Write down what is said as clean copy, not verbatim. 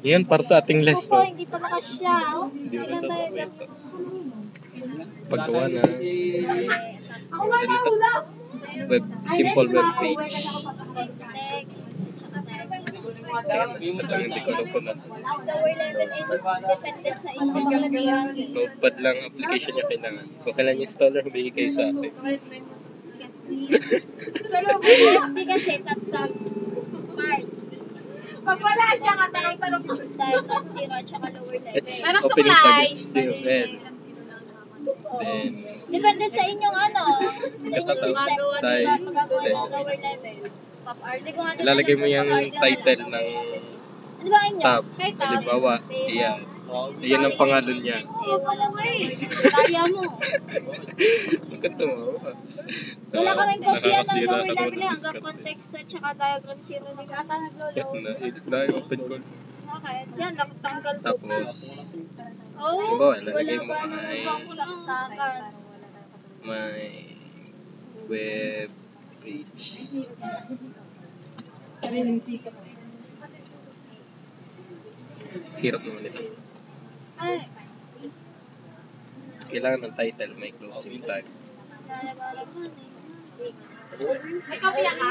Yan, para sa ating Ako, lesson. hindi pa nakasya. Hindi mo Kailan sa tayo wait. dapat? Paggawa na Ako wala, wala. web, simple web page. Next. Yan, talagang hindi ko alam kung na. Lower level depende sa inyo. Notepad lang application niya kailangan. Kung kailangan installer, humingi kayo sa akin. Hindi kasi tatlong part. Pag wala siya nga tanong Diagram 0 at saka lower level. It's Parang opening suklay. targets zero. Then, then, Depende sa inyong ano, sa inyong system. Magagawa Magagawa din. ng lower level. Pop-art. ilalagay mo yung title ng Ano ba inyo? tab. Halimbawa, iyan. Iyan ang pangalan niya. Walang Kaya mo. Bakit tumawa? Wala ka rin kopya ng Nakakasira lower ako level ng hanggang discount. context at saka diagram 0. Hindi ka ata naglo-load. Na-edit na yung open ko. Bakit? Yan, nakatanggal ko. Tapos, Oh. halimbawa, Wala ilalagay mo ba naman ay bang saksakan? may web page. Sariling sikap. Hirap naman ito. Ay, Kailangan ng title, may closing tag. nalala ko eh. May kopya ka?